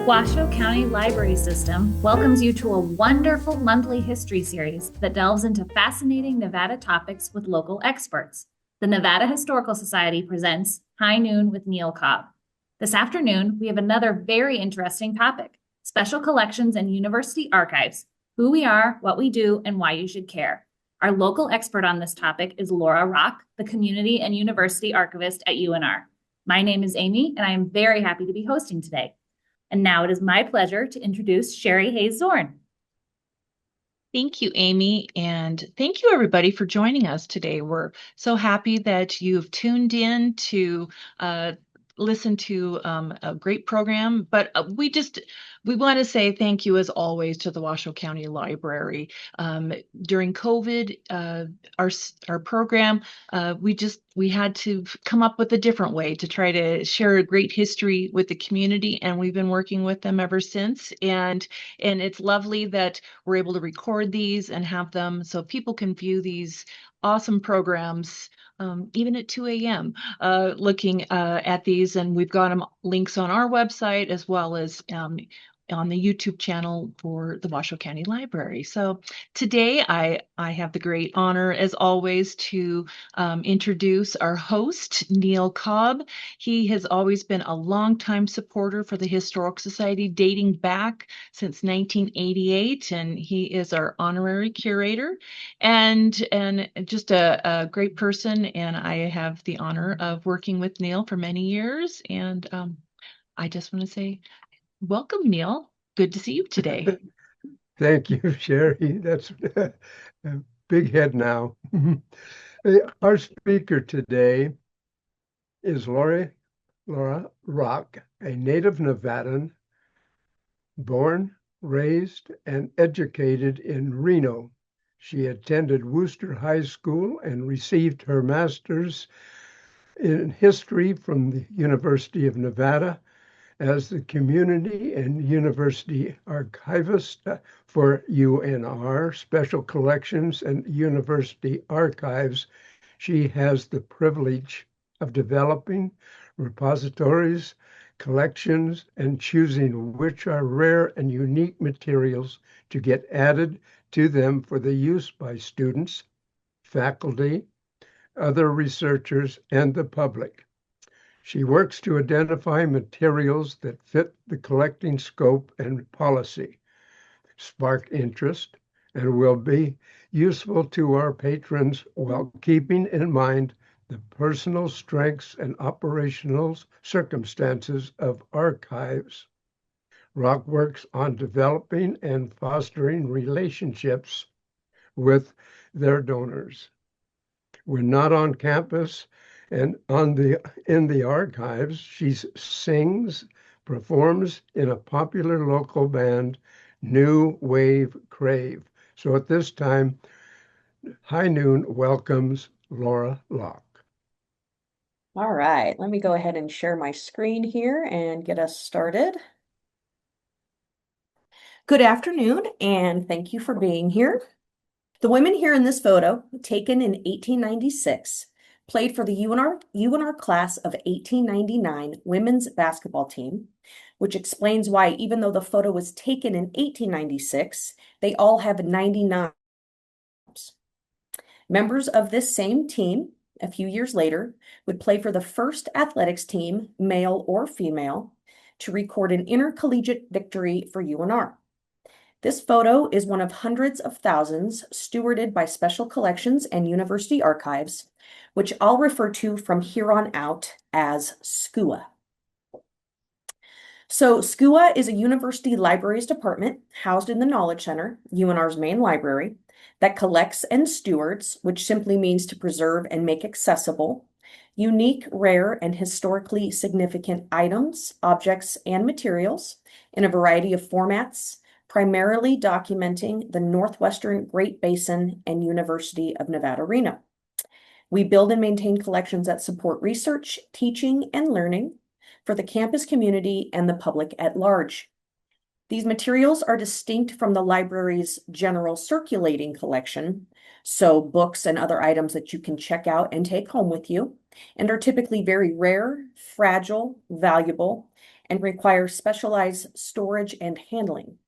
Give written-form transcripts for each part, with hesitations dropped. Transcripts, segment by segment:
Washoe County Library System welcomes you to a wonderful monthly history series that delves into fascinating Nevada topics with local experts. The Nevada Historical Society presents High Noon with Neal Cobb. This afternoon, we have another very interesting topic: special collections and university archives, who we are, what we do, and why you should care. Our local expert on this topic is Laura Rocke, the community and university archivist at UNR. My name is Amy, and I am very happy to be hosting today. And now it is my pleasure to introduce Sherry Hayes Zorn. Thank you, Amy, and thank you everybody for joining us today. We're so happy that you've tuned in to listen to a great program, but we want to say thank you as always to the Washoe County Library. During COVID, our program, we had to come up with a different way to try to share a great history with the community, and we've been working with them ever since. And it's lovely that we're able to record these and have them so people can view these awesome programs even at 2 a.m. Looking at these, and we've got them links on our website as well as on the YouTube channel for the Washoe County Library. So today I have the great honor, as always, to introduce our host, Neal Cobb. He has always been a longtime supporter for the Historical Society, dating back since 1988, and he is our honorary curator and just a great person. And I have the honor of working with Neal for many years. And I just want to say, welcome, Neal. Good to see you today. Thank you, Sherry. That's a big head now. Our speaker today is Laura Rocke, a native Nevadan, born, raised, and educated in Reno. She attended Wooster High School and received her master's in history from the University of Nevada as the community and university archivist for UNR, Special Collections and University Archives. She has the privilege of developing repositories, collections, and choosing which are rare and unique materials to get added to them for the use by students, faculty, other researchers, and the public. She works to identify materials that fit the collecting scope and policy, spark interest, and will be useful to our patrons while keeping in mind the personal strengths and operational circumstances of archives. Rocke works on developing and fostering relationships with their donors. When not on campus, and in the archives, she sings, performs in a popular local band, New Wave Crave. So at this time, High Noon welcomes Laura Rocke. All right, let me go ahead and share my screen here and get us started. Good afternoon, and thank you for being here. The women here in this photo, taken in 1896, played for the UNR class of 1899 women's basketball team, which explains why, even though the photo was taken in 1896, they all have 99. Members of this same team, a few years later, would play for the first athletics team, male or female, to record an intercollegiate victory for UNR. This photo is one of hundreds of thousands stewarded by Special Collections and University Archives, which I'll refer to from here on out as SCUA. So SCUA is a university libraries department housed in the Knowledge Center, UNR's main library, that collects and stewards, which simply means to preserve and make accessible, unique, rare, and historically significant items, objects, and materials in a variety of formats, primarily documenting the Northwestern Great Basin and University of Nevada, Reno. We build and maintain collections that support research, teaching, and learning for the campus community and the public at large. These materials are distinct from the library's general circulating collection, so books and other items that you can check out and take home with you, and are typically very rare, fragile, valuable, and require specialized storage and handling.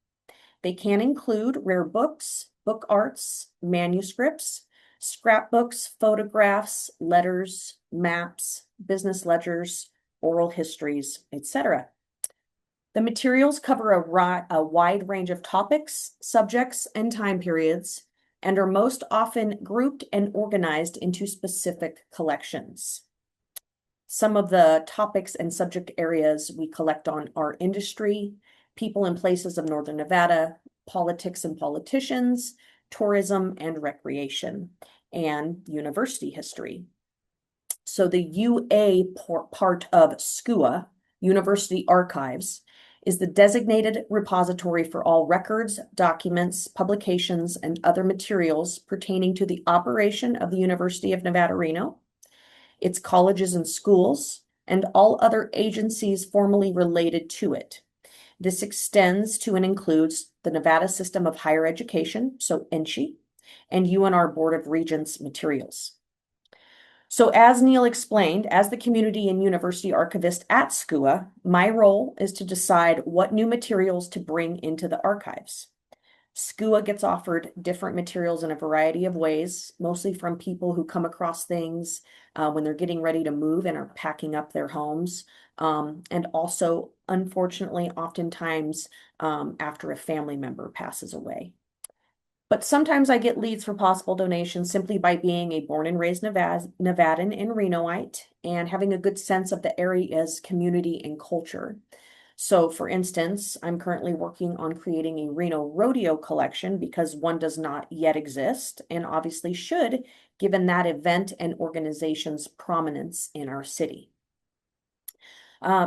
They can include rare books, book arts, manuscripts, scrapbooks, photographs, letters, maps, business ledgers, oral histories, etc. The materials cover a wide range of topics, subjects, and time periods, and are most often grouped and organized into specific collections. Some of the topics and subject areas we collect on are industry, people and places of Northern Nevada, politics and politicians, tourism and recreation, and university history. So the UA part of SCUA, University Archives, is the designated repository for all records, documents, publications, and other materials pertaining to the operation of the University of Nevada, Reno, its colleges and schools, and all other agencies formally related to it. This extends to and includes the Nevada System of Higher Education, so NSHE, and UNR Board of Regents materials. So as Neal explained, as the community and university archivist at SCUA, my role is to decide what new materials to bring into the archives. SCUA gets offered different materials in a variety of ways, mostly from people who come across things when they're getting ready to move and are packing up their homes. And also, unfortunately, oftentimes after a family member passes away. But sometimes I get leads for possible donations simply by being a born and raised Nevadan and Renoite and having a good sense of the area's community and culture. So for instance, I'm currently working on creating a Reno rodeo collection because one does not yet exist and obviously should, given that event and organization's prominence in our city.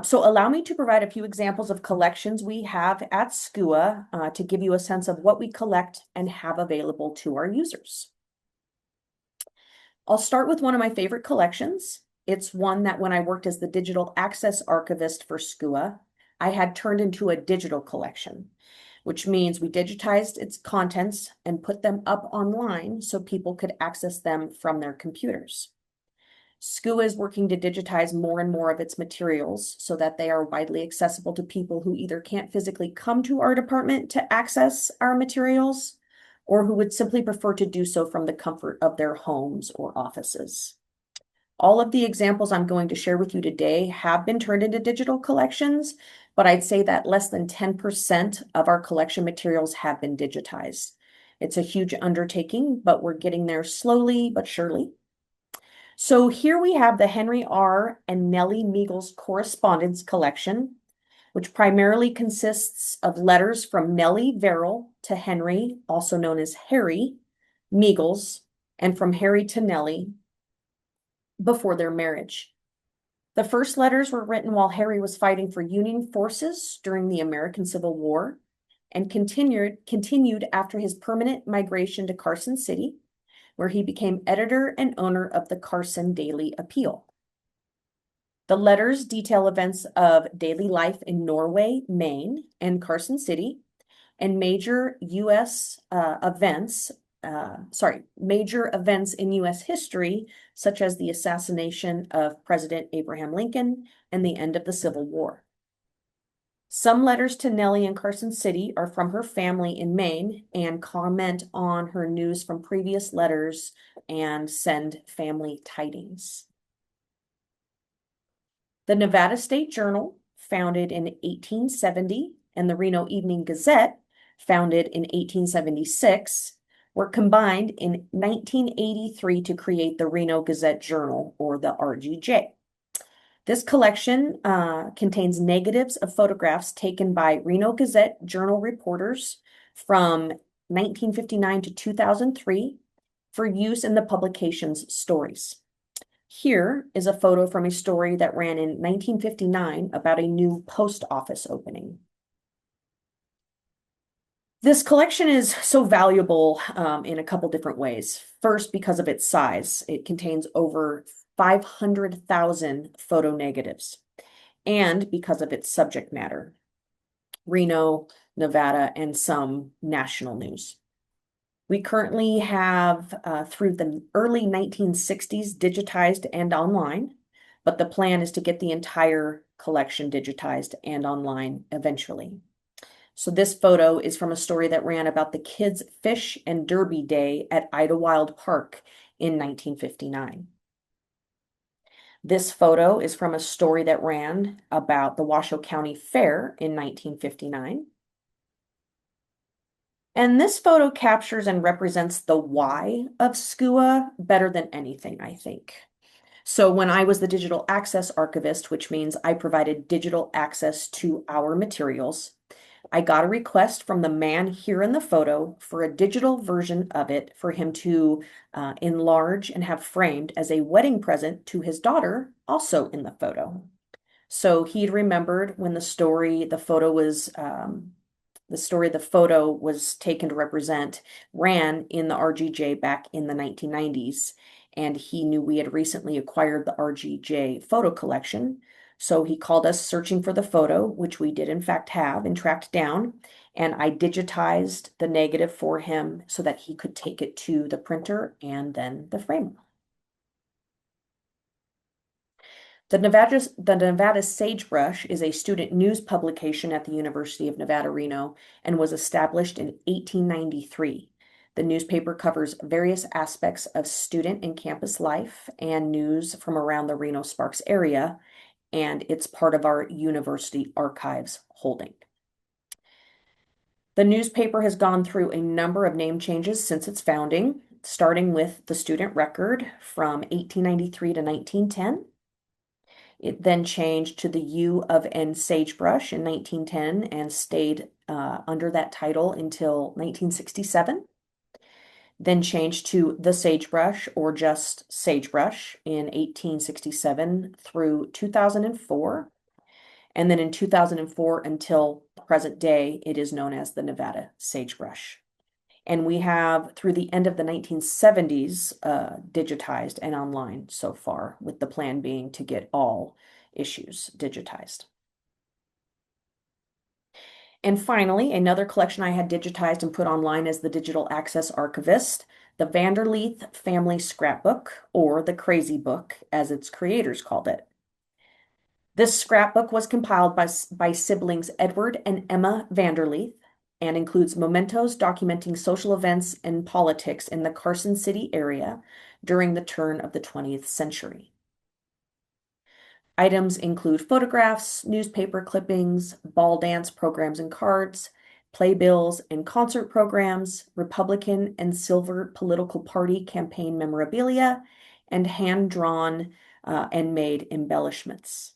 So allow me to provide a few examples of collections we have at SCUA to give you a sense of what we collect and have available to our users. I'll start with one of my favorite collections. It's one that when I worked as the digital access archivist for SCUA, I had turned into a digital collection, which means we digitized its contents and put them up online so people could access them from their computers. SCUA is working to digitize more and more of its materials so that they are widely accessible to people who either can't physically come to our department to access our materials or who would simply prefer to do so from the comfort of their homes or offices. All of the examples I'm going to share with you today have been turned into digital collections, but I'd say that less than 10% of our collection materials have been digitized. It's a huge undertaking, but we're getting there slowly but surely. So here we have the Henry R. and Nellie Meagles correspondence collection, which primarily consists of letters from Nellie Verrill to Henry, also known as Harry Meagles, and from Harry to Nellie before their marriage. The first letters were written while Harry was fighting for Union forces during the American Civil War and continued after his permanent migration to Carson City, where he became editor and owner of the Carson Daily Appeal. The letters detail events of daily life in Norway, Maine, and Carson City, and major events in U.S. history, such as the assassination of President Abraham Lincoln and the end of the Civil War. Some letters to Nellie in Carson City are from her family in Maine and comment on her news from previous letters and send family tidings. The Nevada State Journal, founded in 1870, and the Reno Evening Gazette, founded in 1876, were combined in 1983 to create the Reno Gazette Journal, or the RGJ. This collection contains negatives of photographs taken by Reno Gazette Journal reporters from 1959 to 2003 for use in the publication's stories. Here is a photo from a story that ran in 1959 about a new post office opening. This collection is so valuable in a couple different ways. First, because of its size. It contains over 500,000 photo negatives, and because of its subject matter, Reno, Nevada, and some national news. We currently have, through the early 1960s, digitized and online, but the plan is to get the entire collection digitized and online eventually. So this photo is from a story that ran about the Kids Fish and Derby Day at Idlewild Park in 1959. This photo is from a story that ran about the Washoe County Fair in 1959. And this photo captures and represents the why of SCUA better than anything, I think. So when I was the digital access archivist, which means I provided digital access to our materials, I got a request from the man here in the photo for a digital version of it for him to enlarge and have framed as a wedding present to his daughter, also in the photo. So he'd remembered when the photo was taken to represent ran in the RGJ back in the 1990s, and he knew we had recently acquired the RGJ photo collection. So he called us searching for the photo, which we did in fact have and tracked down, and I digitized the negative for him so that he could take it to the printer and then the framer. The Nevada Sagebrush is a student news publication at the University of Nevada, Reno, and was established in 1893. The newspaper covers various aspects of student and campus life and news from around the Reno-Sparks area, and it's part of our university archives holding. The newspaper has gone through a number of name changes since its founding, starting with the Student Record from 1893 to 1910. It then changed to the U of N Sagebrush in 1910 and stayed under that title until 1967. Then changed to the Sagebrush or just Sagebrush in 1867 through 2004. And then in 2004 until present day, it is known as the Nevada Sagebrush. And we have, through the end of the 1970s, digitized and online so far, with the plan being to get all issues digitized. And finally, another collection I had digitized and put online as the Digital Access Archivist, the Vanderleith Family Scrapbook, or the Crazy Book, as its creators called it. This scrapbook was compiled by siblings Edward and Emma Vanderleith, and includes mementos documenting social events and politics in the Carson City area during the turn of the 20th century. Items include photographs, newspaper clippings, ball dance programs and cards, playbills and concert programs, Republican and Silver political party campaign memorabilia, and hand-drawn and made embellishments.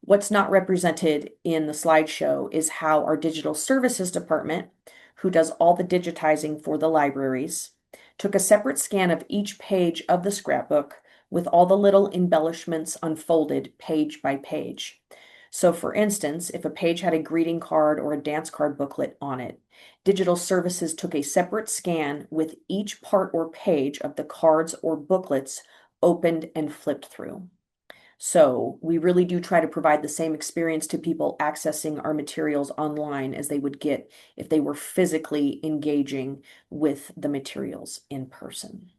What's not represented in the slideshow is how our digital services department, who does all the digitizing for the libraries, took a separate scan of each page of the scrapbook with all the little embellishments unfolded page by page. So for instance, if a page had a greeting card or a dance card booklet on it, digital services took a separate scan with each part or page of the cards or booklets opened and flipped through. So we really do try to provide the same experience to people accessing our materials online as they would get if they were physically engaging with the materials in person.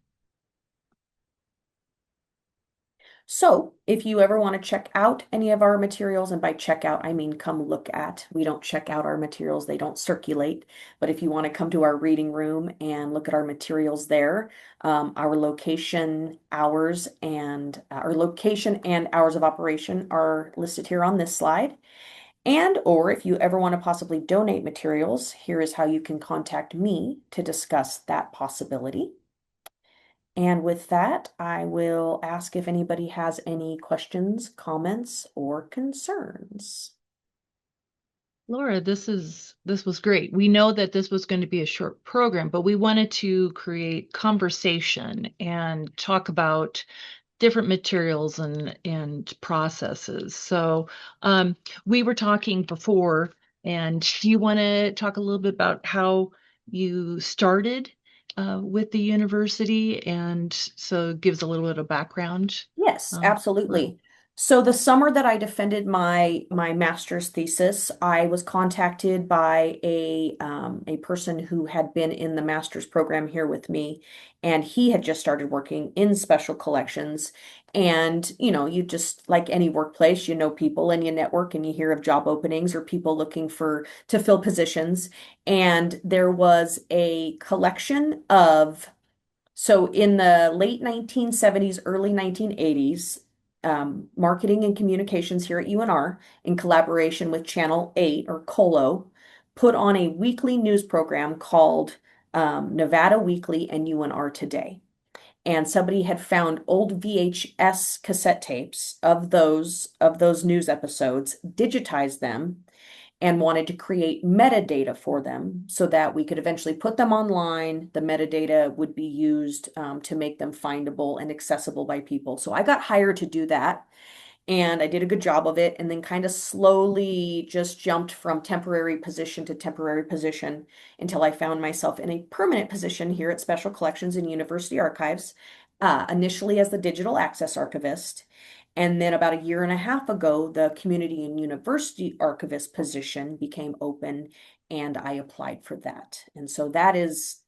So if you ever want to check out any of our materials, and by check out, I mean come look at, we don't check out our materials, they don't circulate. But if you want to come to our reading room and look at our materials there, our location, hours, and our location and hours of operation are listed here on this slide. And or if you ever want to possibly donate materials, here is how you can contact me to discuss that possibility. And with that, I will ask if anybody has any questions, comments, or concerns. Laura, this was great. We know that this was going to be a short program, but we wanted to create conversation and talk about different materials and processes. So we were talking before, and do you want to talk a little bit about how you started with the university, and so it gives a little bit of background? Yes, absolutely. So the summer that I defended my master's thesis, I was contacted by a person who had been in the master's program here with me, and he had just started working in special collections, And, you just like any workplace, you know people and you network and you hear of job openings or people looking to fill positions. And there was a collection of, so in the late 1970s, early 1980s, marketing and communications here at UNR, in collaboration with Channel 8 or COLO, put on a weekly news program called Nevada Weekly and UNR Today. And somebody had found old VHS cassette tapes of those news episodes, digitized them, and wanted to create metadata for them so that we could eventually put them online. The metadata would be used to make them findable and accessible by people. So I got hired to do that. And I did a good job of it, and then kind of slowly just jumped from temporary position to temporary position until I found myself in a permanent position here at Special Collections and University Archives, initially as the digital access archivist. And then about a year and a half ago, the community and university archivist position became open, and I applied for that. And so that is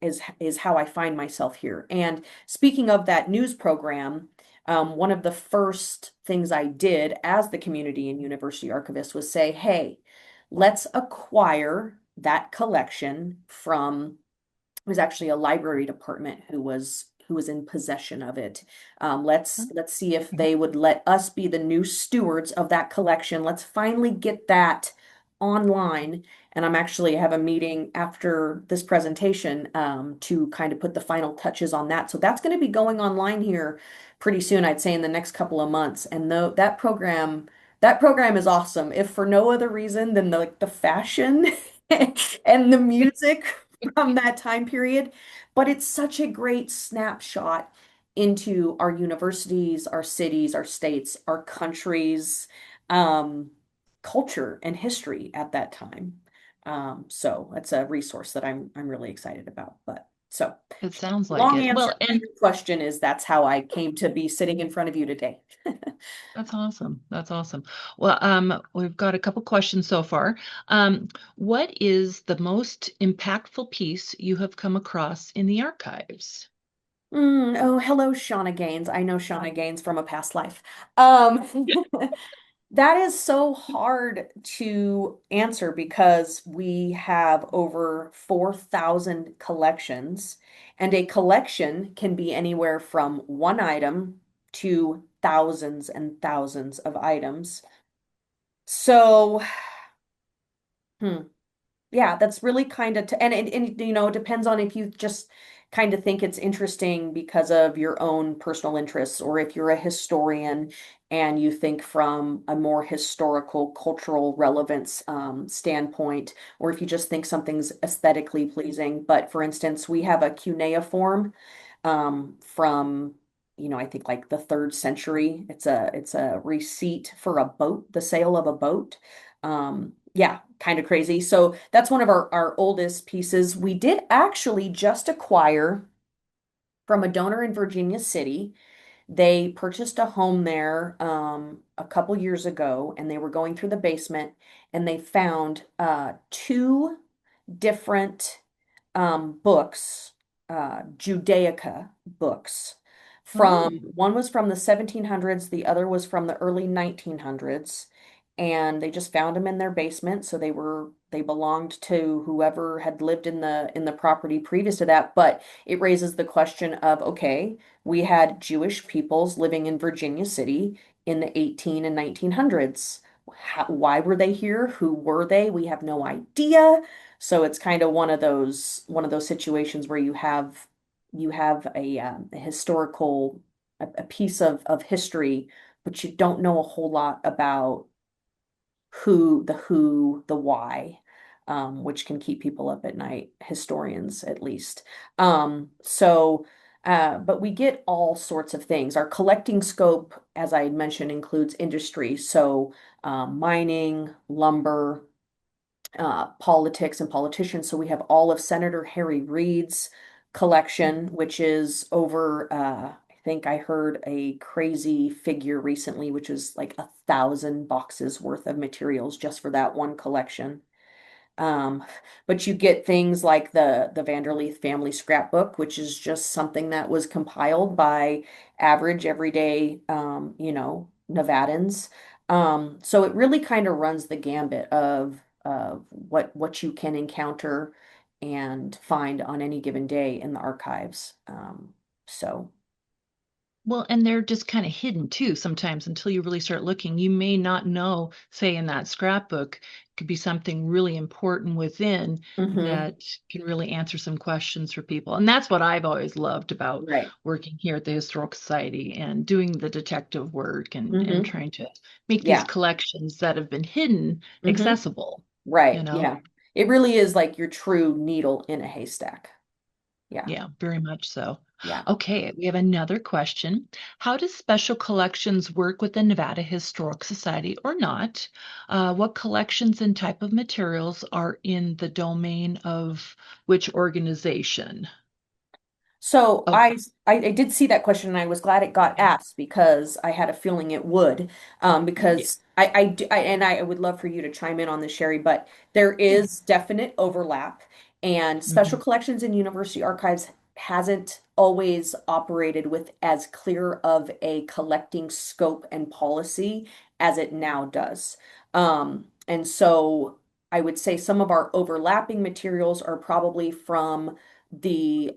how I find myself here. And speaking of that news program, one of the first things I did as the community and university archivist was say, hey, let's acquire that collection from, it was actually a library department who was in possession of it. Let's see if they would let us be the new stewards of that collection. Let's finally get that online. And I'm actually have a meeting after this presentation to kind of put the final touches on that. So that's going to be going online here pretty soon, I'd say in the next couple of months. And though that program is awesome, if for no other reason than the fashion and the music from that time period. But it's such a great snapshot into our universities, our cities, our states, our countries, um, culture and history at that time. So that's a resource that I'm really excited about. But so It sounds like long it. answer Well, to and your question is that's how I came to be sitting in front of you today. that's awesome. That's awesome. Well, we've got a couple questions so far. What is the most impactful piece you have come across in the archives? Oh, hello, Shauna Gaines. I know Shauna Gaines from a past life. Um, that is so hard to answer because we have over 4,000 collections, and a collection can be anywhere from one item to thousands and thousands of items. So, hmm. Yeah, that's really kind of, and it depends on if you just kind of think it's interesting because of your own personal interests, or if you're a historian and you think from a more historical, cultural relevance standpoint, or if you just think something's aesthetically pleasing. But for instance, we have a cuneiform from, I think like the third century. It's a receipt for a boat, the sale of a boat. Yeah, kind of crazy. So that's one of our oldest pieces. We did actually just acquire from a donor in Virginia City. They purchased a home there a couple years ago, and they were going through the basement, and they found two different books, Judaica books. Oh, One was from the 1700s, the other was from the early 1900s, and they just found them in their basement. So they belonged to whoever had lived in the property previous to that. But it raises the question of, okay, we had Jewish peoples living in Virginia City in the 18 and 1900s. Why were they here? Who were they? We have no idea. So it's kind of one of those situations where you have a historical a piece of history, but you don't know a whole lot about the why, which can keep people up at night, historians at least. But we get all sorts of things. Our collecting scope, as I mentioned, includes industry, so mining, lumber, politics and politicians. So we have all of Senator Harry Reid's collection, which is over, I think I heard a crazy figure recently, which was like 1,000 boxes worth of materials just for that one collection. Um, but you get things like the Vanderleith family scrapbook, which is just something that was compiled by average everyday Nevadans. So it really kind of runs the gambit of what you can encounter and find on any given day in the archives. So Well, and they're just kind of hidden too sometimes until you really start looking. You may not know, say, in that scrapbook, could be something really important within mhm, that can really answer some questions for people. And that's what I've always loved about right. working here at the Historical Society and doing the detective work and Hmm. trying to make these Yeah. collections that have been hidden Hmm. accessible, you Right. know? Yeah. It really is like your true needle in a haystack. Yeah. Yeah, very much so. Yeah. Okay, we have another question. How does special collections work with the Nevada Historic Society or not? What collections and type of materials are in the domain of which organization? So Okay. I did see that question and I was glad it got asked because I had a feeling it would. Yeah. Because and I would love for you to chime in on this, Sherry, but there Yeah. is definite overlap, and special Mhm. collections and university archives hasn't always operated with as clear of a collecting scope and policy as it now does. And so I would say some of our overlapping materials are probably from the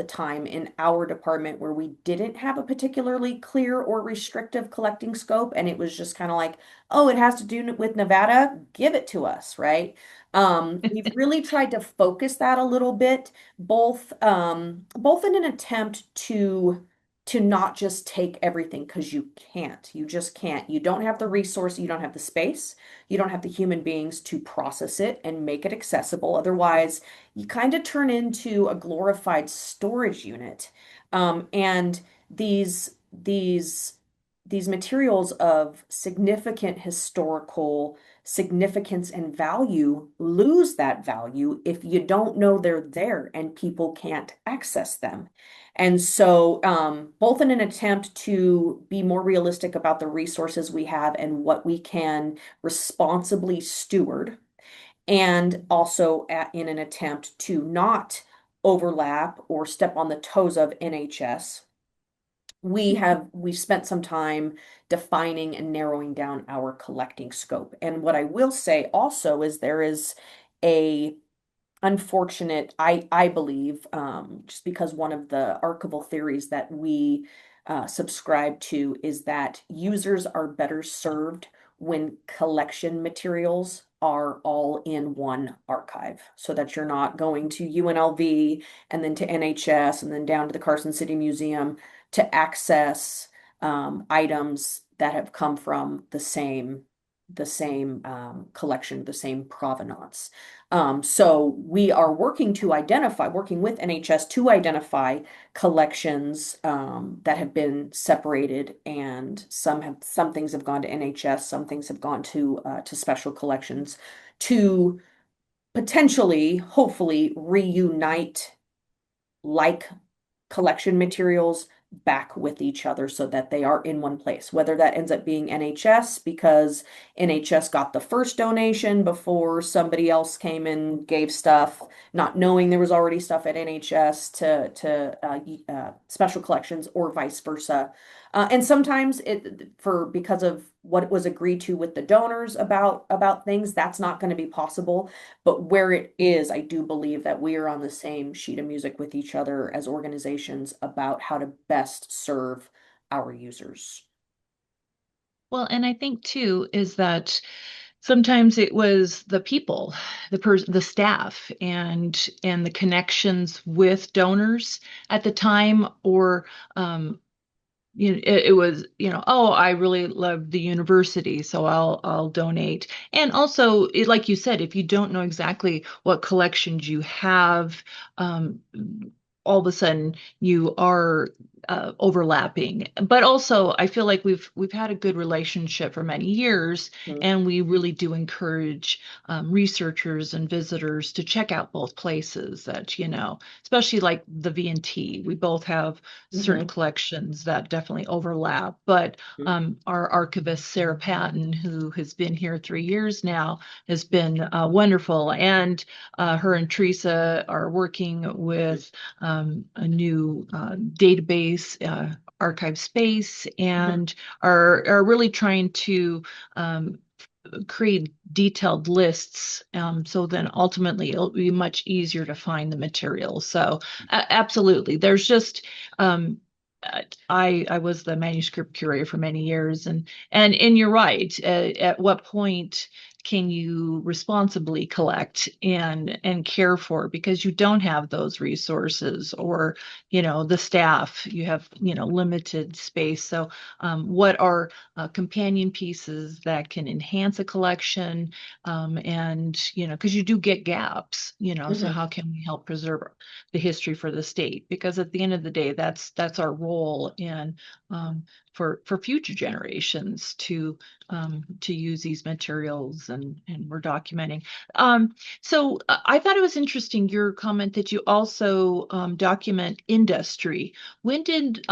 time in our department where we didn't have a particularly clear or restrictive collecting scope, and it was just kind of like, oh, it has to do with Nevada, give it to us, right? We've really tried to focus that a little bit, both in an attempt to not just take everything because you can't. You just can't. You don't have the resource, you don't have the space, you don't have the human beings to process it and make it accessible. Otherwise, you kind of turn into a glorified storage unit. And these materials of significant historical significance and value lose that value if you don't know they're there and people can't access them. And so, both in an attempt to be more realistic about the resources we have and what we can responsibly steward, and also in an attempt to not overlap or step on the toes of NHS, we've spent some time defining and narrowing down our collecting scope. And what I will say also is there is a unfortunate, I believe, just because one of the archival theories that we subscribe to is that users are better served when collection materials are all in one archive, so that you're not going to UNLV and then to NHS and then down to the Carson City Museum to access items that have come from the same collection, the same provenance. So we are working with NHS to identify collections that have been separated, and some things have gone to NHS, some things have gone to special collections to potentially, hopefully, reunite like collection materials back with each other so that they are in one place. Whether that ends up being NHS because NHS got the first donation before somebody else came and gave stuff, not knowing there was already stuff at NHS to special collections, or vice versa. And sometimes because of what was agreed to with the donors about things, that's not going to be possible. But where it is, I do believe that we are on the same sheet of music with each other as organizations about how to best serve our users. Well, and I think too is that sometimes it was the people, the staff, and the connections with donors at the time, or it was, oh, I really love the university, so I'll donate. And also, like you said, if you don't know exactly what collections you have, um, all of a sudden you are overlapping. But also, I feel like we've had a good relationship for many years, Mhm. and we really do encourage researchers and visitors to check out both places. That especially like the V&T, we both have certain Mhm. collections that definitely overlap. But Mhm. our archivist Sarah Patton, who has been here 3 years now, has been wonderful, and her and Teresa are working with a new database archive space, Mhm. and are really trying to create detailed lists, so then ultimately it'll be much easier to find the material. So absolutely, there's just I was the manuscript curator for many years, and you're right. At what point can you responsibly collect and care for, because you don't have those resources, or the staff, you have limited space. So what are companion pieces that can enhance a collection, and because you do get gaps, so Mhm. how can we help preserve the history for the state? Because at the end of the day, that's our role, and for future generations to use these materials, and we're documenting. So I thought it was interesting, your comment that you also document industry. When did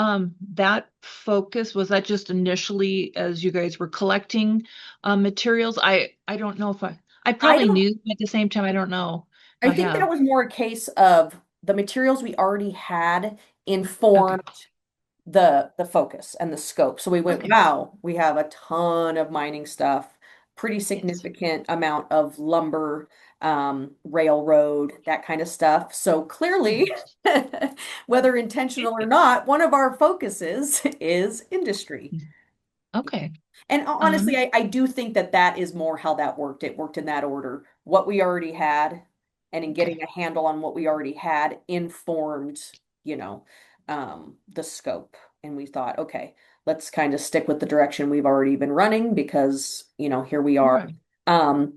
that focus? Was that just initially as you guys were collecting materials? I don't know if I I probably don't, knew, but at the same time, I don't know if I I think that have. was more a case of the materials we already had Okay. informed the focus and the scope. So we went, Okay. wow, we have a ton of mining stuff, pretty Yes. significant amount of lumber, railroad, that kind of stuff. So clearly, Yes. whether intentional or not, one of our focuses is industry. Okay. And honestly, Um, I do think that that is more how that worked. It worked in that order. What we already had, and in getting okay. a handle on what we already had informed, the scope. And we thought, okay, let's kind of stick with the direction we've already been running because, here we are. Right. Um,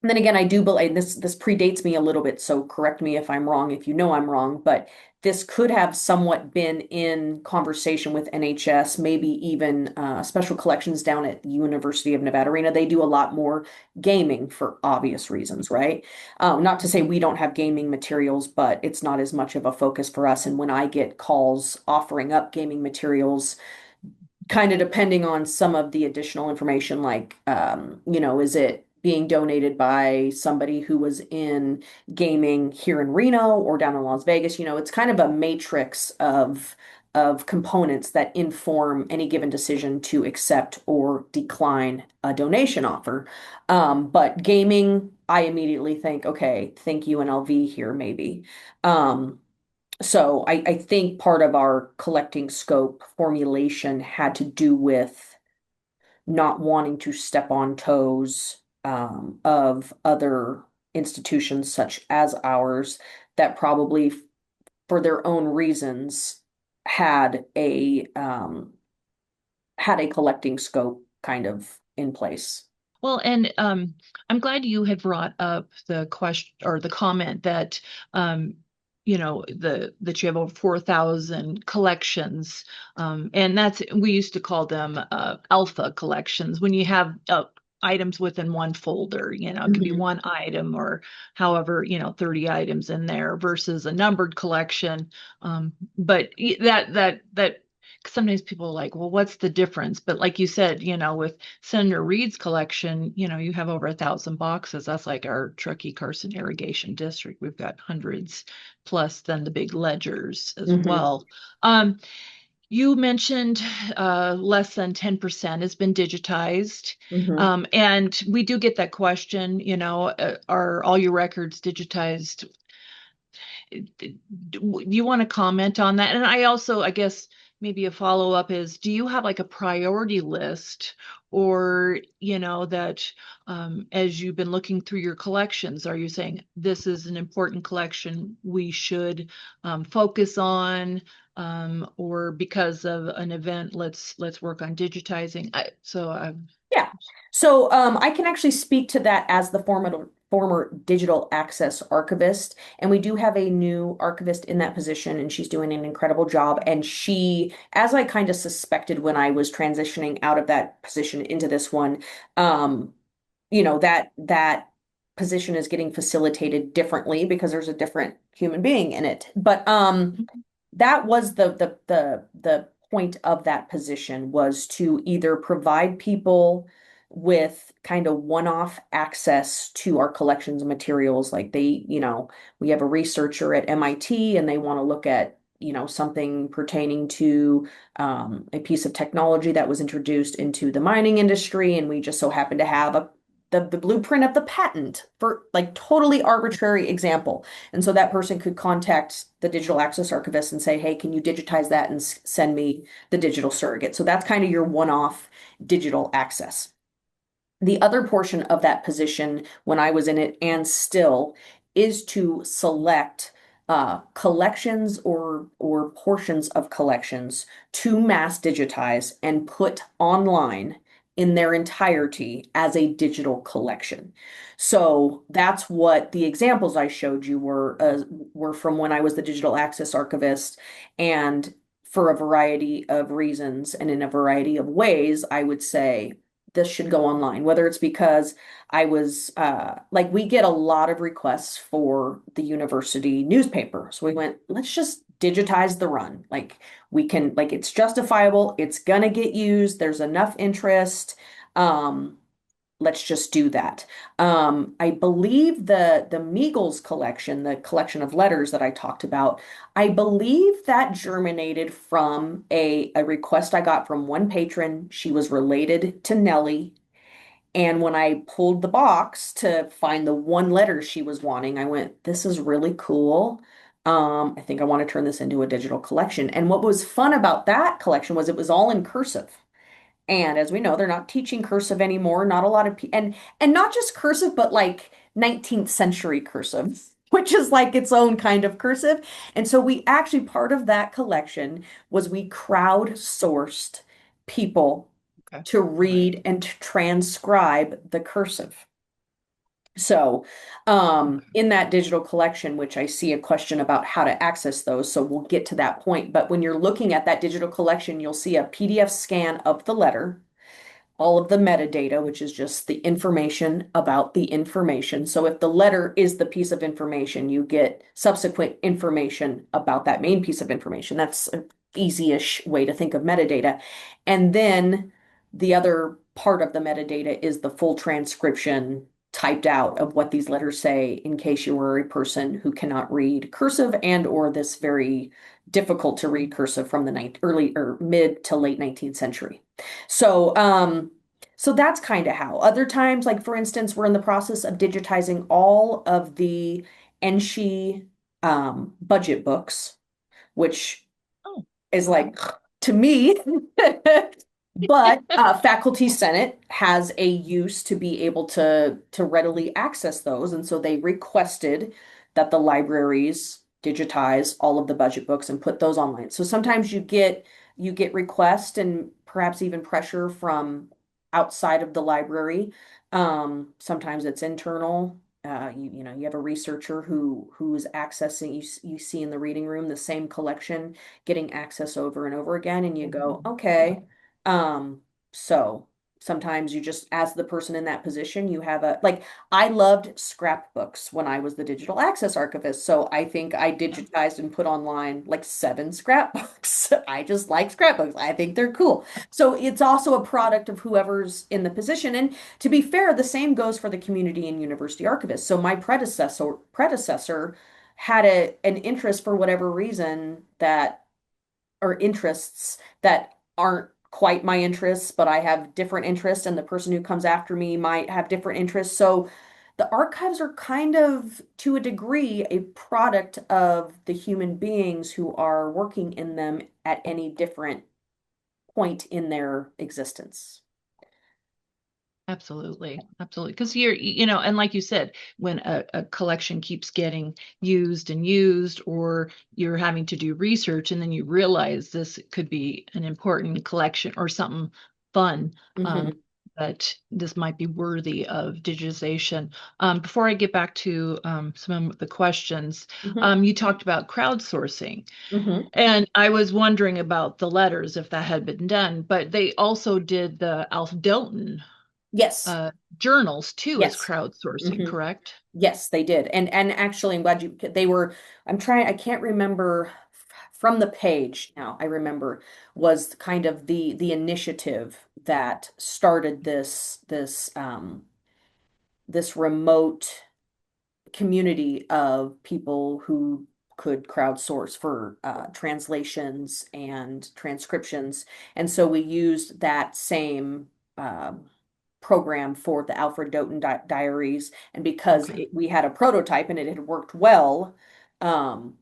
and then again, I do believe this predates me a little bit, so correct me if I'm wrong, if you know I'm wrong, but this could have somewhat been in conversation with NHS, maybe even special collections down at the University of Nevada, Reno. They do a lot more gaming for obvious reasons, right? Not to say we don't have gaming materials, but it's not as much of a focus for us. And when I get calls offering up gaming materials, kind of depending on some of the additional information, like, is it being donated by somebody who was in gaming here in Reno or down in Las Vegas? It's kind of a matrix of components that inform any given decision to accept or decline a donation offer. But gaming, I immediately think, okay, think UNLV here, maybe. So I think part of our collecting scope formulation had to do with not wanting to step on toes of other institutions such as ours that probably, for their own reasons, had a collecting scope kind of in place. Well, and I'm glad you had brought up the question or the comment that that you have over 4,000 collections, and that's, we used to call them alpha collections, when you have items within one folder. It could be Mhm. one item, or however 30 items in there, versus a numbered collection. But that sometimes people are like, well, what's the difference? But like you said, with Senator Reed's collection, you have over 1,000 boxes. That's like our Truckee Carson Irrigation District. We've got hundreds, plus then the big ledgers as Mhm. well. You mentioned less than 10% has been digitized. Mhm. And we do get that question, are all your records digitized? Do you want to comment on that? And I also, I guess, maybe a follow-up is, do you have like a priority list, or, that as you've been looking through your collections, are you saying this is an important collection we should focus on, or because of an event, let's work on digitizing? Yeah. So I can actually speak to that as the former digital access archivist. And we do have a new archivist in that position, and she's doing an incredible job. And she, as I kind of suspected when I was transitioning out of that position into this one, um, that position is getting facilitated differently because there's a different human being in it. But that was the point of that position, was to either provide people with kind of one-off access to our collections of materials. Like we have a researcher at MIT and they want to look at, something pertaining to a piece of technology that was introduced into the mining industry, and we just so happen to have the blueprint of the patent, for like totally arbitrary example. And so that person could contact the digital access archivist and say, hey, can you digitize that and send me the digital surrogate? So that's kind of your one-off digital access. The other portion of that position when I was in it, and still, is to select collections or portions of collections to mass digitize and put online in their entirety as a digital collection. So that's what the examples I showed you were from when I was the digital access archivist. And for a variety of reasons and in a variety of ways, I would say this should go online, whether it's because I was like, we get a lot of requests for the university newspaper. So we went, let's just digitize the run. Like we can, like it's justifiable, it's gonna get used, there's enough interest. Let's just do that. I believe the Meagles collection, the collection of letters that I talked about, I believe that germinated from a request I got from one patron. She was related to Nellie. And when I pulled the box to find the one letter she was wanting, I went, this is really cool. I think I want to turn this into a digital collection. And what was fun about that collection was it was all in cursive. And as we know, they're not teaching cursive anymore. Not a lot of and not just cursive, but like 19th century cursive, which is like its own kind of cursive. And so we actually, part of that collection was we crowdsourced people Okay. to read and to transcribe the cursive. So, in that digital collection, which I see a question about how to access those, so we'll get to that point. But when you're looking at that digital collection, you'll see a PDF scan of the letter, all of the metadata, which is just the information about the information. So if the letter is the piece of information, you get subsequent information about that main piece of information. That's an easy-ish way to think of metadata. And then the other part of the metadata is the full transcription typed out of what these letters say, in case you were a person who cannot read cursive and or this very difficult to read cursive from the early or mid to late 19th century. So that's kind of how. Other times, like for instance, we're in the process of digitizing all of the Enshi budget books, which Oh, is like to me. But Faculty Senate has a use to be able to readily access those, and so they requested that the libraries digitize all of the budget books and put those online. So sometimes you get requests and perhaps even pressure from outside of the library. Sometimes it's internal. You have a researcher who's accessing, you see in the reading room the same collection getting access over and over again, and you go, okay. So sometimes you just, as the person in that position, you have I loved scrapbooks when I was the digital access archivist. So I think I digitized and put online like 7 scrapbooks. I just like scrapbooks. I think they're cool. So it's also a product of whoever's in the position. And to be fair, the same goes for the community and university archivist. So my predecessor had an interest for whatever reason that or interests that aren't quite my interests, but I have different interests, and the person who comes after me might have different interests. So the archives are kind of, to a degree, a product of the human beings who are working in them at any different point in their existence. absolutely. Absolutely. Because and like you said, when a collection keeps getting used and used, or you're having to do research and then you realize this could be an important collection or something fun, Mhm. that this might be worthy of digitization. Before I get back to some of the questions, Mhm. you talked about crowdsourcing. Mhm. And I was wondering about the letters, if that had been done, but they also did the Alf Delton Yes. uh, journals too as Yes. crowdsourcing, Mhm. correct? Yes, they did. And actually I'm glad they were, I can't remember from the page now. I remember was kind of the initiative that started this remote community of people who could crowdsource for translations and transcriptions. And so we used that same program for the Alfred Doughton diaries. And because Okay. we had a prototype and it had worked well,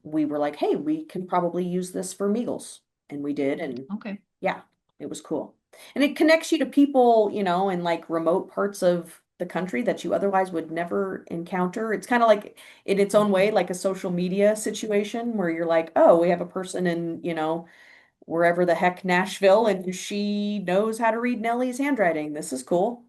we were like, hey, we can probably use this for Meagles. And we did. And Okay. yeah, it was cool. And it connects you to people, in like remote parts of the country that you otherwise would never encounter. It's kind of like in its own way, like a social media situation where you're like, oh, we have a person in, wherever the heck Nashville, and she knows how to read Nellie's handwriting. This is cool.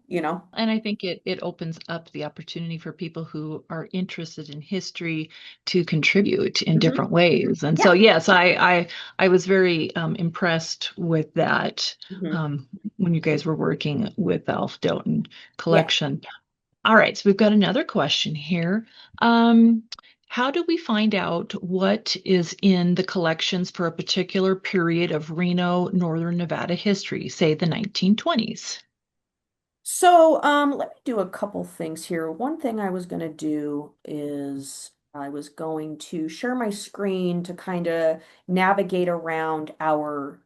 And I think it opens up the opportunity for people who are interested in history to contribute in Hmm. different ways. And so, Yeah. yes, I was very impressed with that Hmm. um, when you guys were working with the Alf Doughton Yeah. collection. All right, so we've got another question here. Um, how do we find out what is in the collections for a particular period of Reno, Northern Nevada history, say the 1920s? So, let me do a couple things here. One thing I was going to do is I was going to share my screen to kind of navigate around our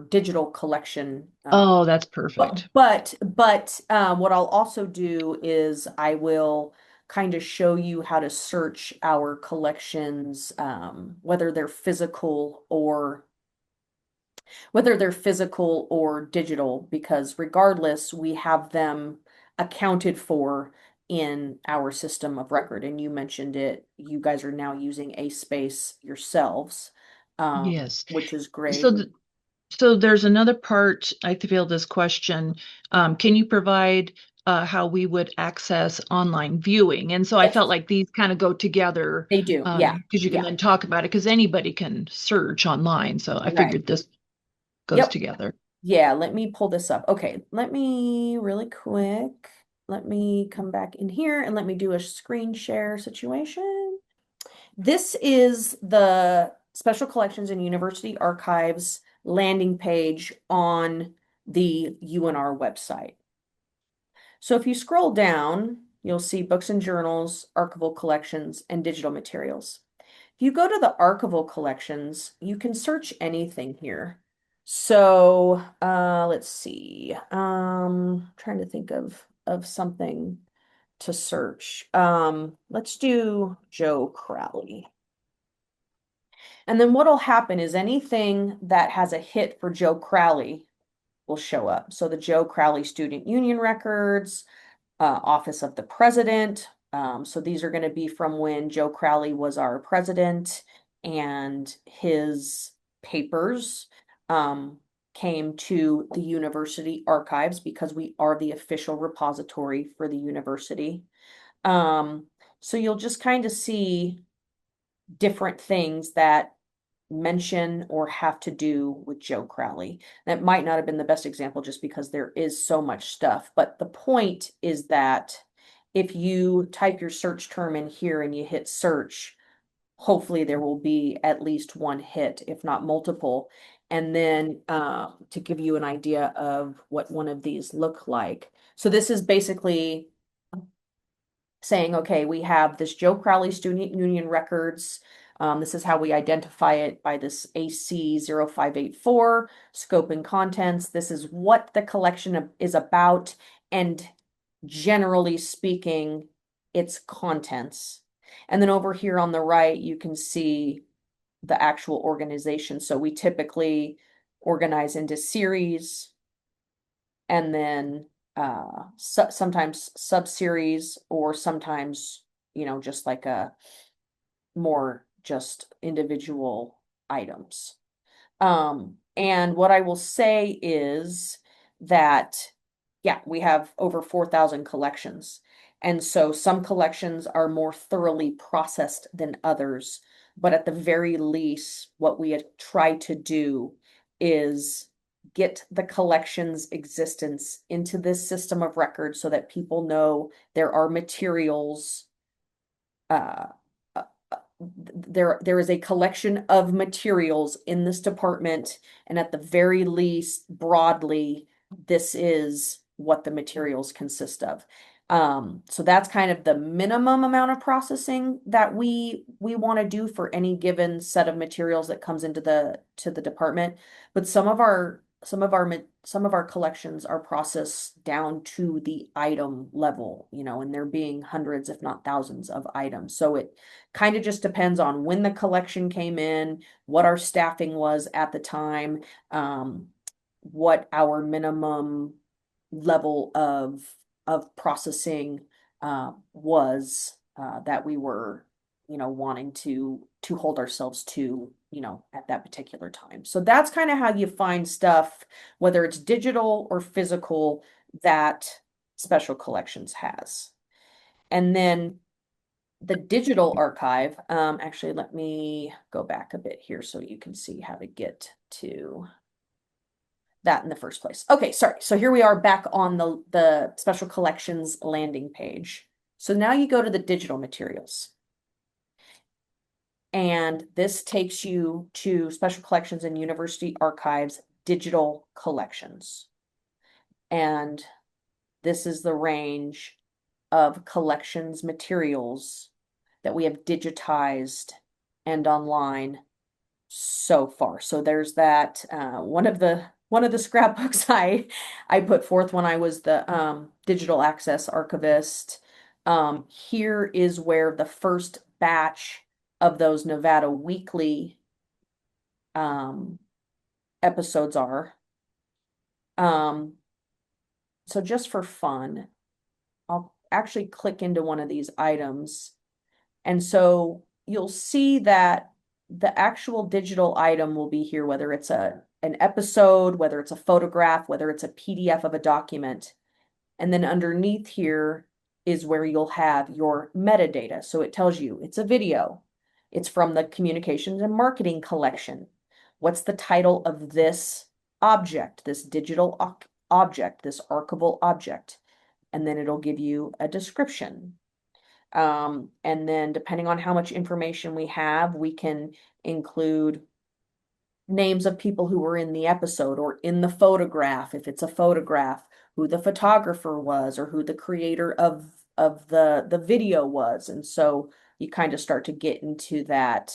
digital collection. Oh, that's But perfect. what I'll also do is I will kind of show you how to search our collections, whether they're physical or digital, because regardless, we have them accounted for in our system of record. And you mentioned it, you guys are now using a space yourselves, Yes. which is great. So, so there's another part I feel this question. Can you provide how we would access online viewing? And so I felt Yes, like these kind of go together they do. Yeah. because you can Yeah. then talk about it because anybody can search online. So I Right. figured this goes Yep. together. Yeah, let me pull this up. Okay, let me really quick. Let me come back in here and let me do a screen share situation. This is the Special Collections and University Archives landing page on the UNR website. So if you scroll down, you'll see books and journals, archival collections, and digital materials. If you go to the archival collections, you can search anything here. So let's see. Trying to think of something to search. Let's do Joe Crowley. And then what'll happen is anything that has a hit for Joe Crowley will show up. So the Joe Crowley Student Union records, Office of the President. So these are going to be from when Joe Crowley was our president, and his papers came to the university archives because we are the official repository for the university. Um, so you'll just kind of see different things that mention or have to do with Joe Crowley. That might not have been the best example just because there is so much stuff, but the point is that if you type your search term in here and you hit search, hopefully there will be at least one hit, if not multiple. And then to give you an idea of what one of these look like. So this is basically saying, okay, we have this Joe Crowley Student Union records. This is how we identify it by this AC 0584 scope and contents. This is what the collection is about, and generally speaking, its contents. And then over here on the right, you can see the actual organization. So we typically organize into series and then sometimes sub-series, or sometimes, just like a more just individual items. And what I will say is that yeah, we have over 4,000 collections. And so some collections are more thoroughly processed than others. But at the very least, what we try to do is get the collection's existence into this system of record so that people know there are materials. Uh, uh, there is a collection of materials in this department, and at the very least, broadly, this is what the materials consist of. So that's kind of the minimum amount of processing that we want to do for any given set of materials that comes into the department. But some of our collections are processed down to the item level, and there being hundreds, if not thousands of items. So it kind of just depends on when the collection came in, what our staffing was at the time, what our minimum level of processing was that we were, wanting to hold ourselves to, at that particular time. So that's kind of how you find stuff, whether it's digital or physical, that Special Collections has. And then the digital archive, actually, let me go back a bit here so you can see how to get to that in the first place. Okay, sorry. So here we are back on the Special Collections landing page. So now you go to the digital materials. And this takes you to Special Collections and University Archives digital collections. And this is the range of collections materials that we have digitized and online so far. So there's that one of the scrapbooks I put forth when I was the digital access archivist. Here is where the first batch of those Nevada Weekly episodes are. So just for fun, I'll actually click into one of these items. And so you'll see that the actual digital item will be here, whether it's an episode, whether it's a photograph, whether it's a PDF of a document. And then underneath here is where you'll have your metadata. So it tells you it's a video. It's from the Communications and Marketing Collection. What's the title of this object, this digital object, this archival object? And then it'll give you a description. And then depending on how much information we have, we can include names of people who were in the episode or in the photograph, if it's a photograph, who the photographer was or who the creator of the video was. And so you kind of start to get into that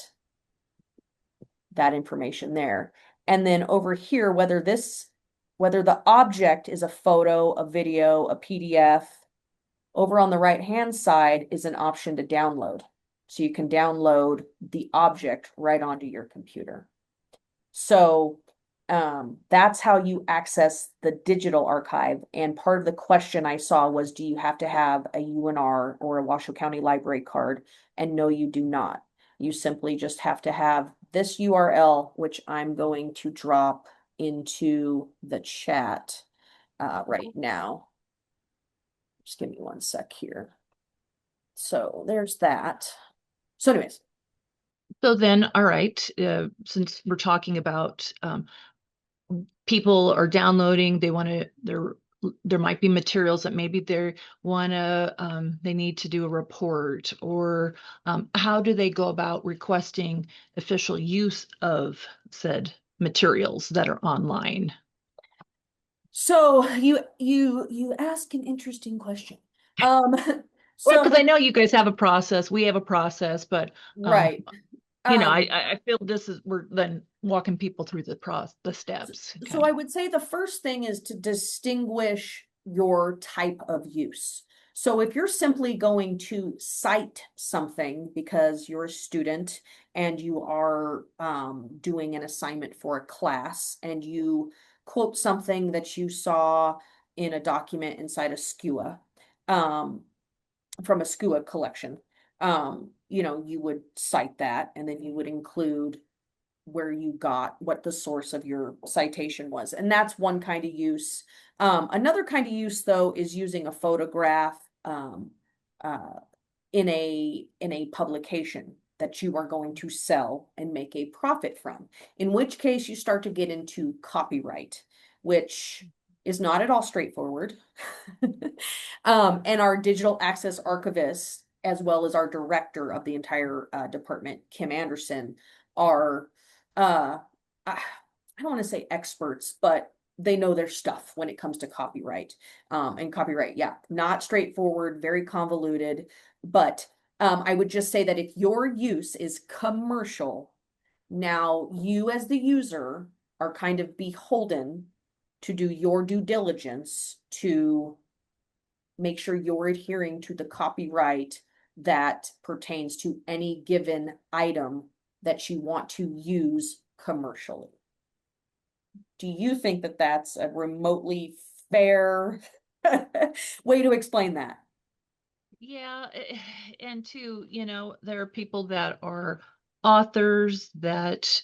information there. And then over here, whether the object is a photo, a video, a PDF, over on the right-hand side is an option to download. So you can download the object right onto your computer. So that's how you access the digital archive. And part of the question I saw was, do you have to have a UNR or a Washoe County Library card? And no, you do not. You simply just have to have this URL, which I'm going to drop into the chat right now. Just give me one sec here. So there's that. So anyways. So then, all right, since we're talking about people are downloading, they want to, there might be materials that maybe they need to do a report, or how do they go about requesting official use of said materials that are online? So you ask an interesting question. Well, because I know you guys have a process, we have a process, but right. I feel we're then walking people through the steps. So I would say the first thing is to distinguish your type of use. So if you're simply going to cite something because you're a student and you are doing an assignment for a class and you quote something that you saw in a document inside a SKUA, from a SKUA collection, you would cite that, and then you would include where you got what the source of your citation was. And that's one kind of use. Another kind of use, though, is using a photograph in a publication that you are going to sell and make a profit from, in which case you start to get into copyright, which is not at all straightforward. And our digital access archivist, as well as our director of the entire department, Kim Anderson, are I don't want to say experts, but they know their stuff when it comes to copyright. And copyright, yeah, not straightforward, very convoluted. But I would just say that if your use is commercial, now you as the user are kind of beholden to do your due diligence to make sure you're adhering to the copyright that pertains to any given item that you want to use commercially. Do you think that that's a remotely fair way to explain that? Yeah, and too, there are people that are authors that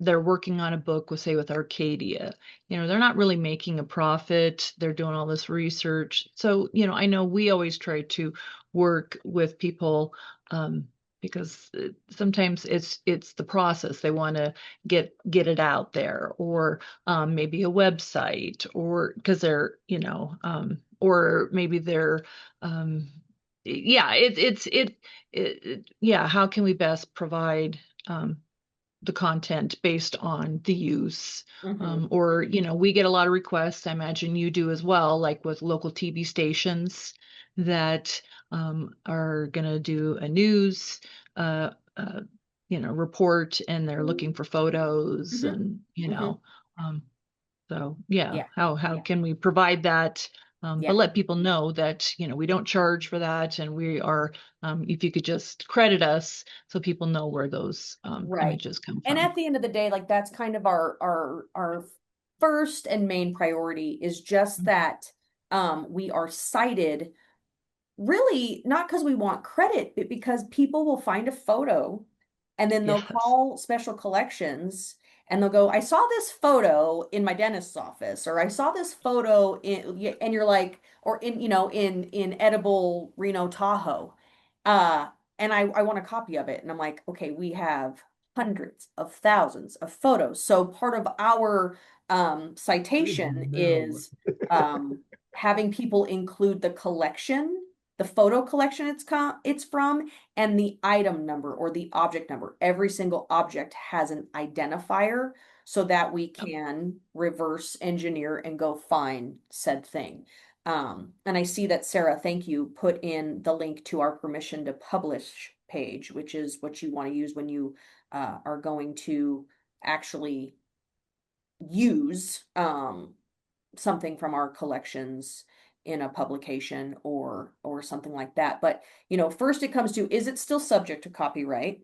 they're working on a book with, say, with Arcadia. They're not really making a profit. They're doing all this research. So, I know we always try to work with people because sometimes it's the process. They want to get it out there, or maybe a website, or because they're, or maybe they're yeah, yeah, how can we best provide the content based on the use? Or, we get a lot of requests, I imagine you do as well, like with local TV stations that are going to do a news report, and they're looking for photos and so yeah, Yeah. how can we provide that? Yeah. But let people know that, we don't charge for that, and we are, if you could just credit us so people know where those Right. images come And from. at the end of the day, like that's kind of our first and main priority is just that we are cited really not because we want credit, but because people will find a photo and then they'll Yes. call special collections and they'll go, I saw this photo in my dentist's office, or I saw this photo in, and you're like, or in, in edible Reno Tahoe. Uh, and I want a copy of it. And I'm like, okay, we have hundreds of thousands of photos. So part of our citation No. is having people include the collection, the photo collection it's from, and the item number or the object number. Every single object has an identifier so that we can reverse engineer and go find said thing. And I see that Sarah, thank you, put in the link to our permission to publish page, which is what you want to use when you are going to actually use something from our collections in a publication or something like that. But first it comes to, is it still subject to copyright?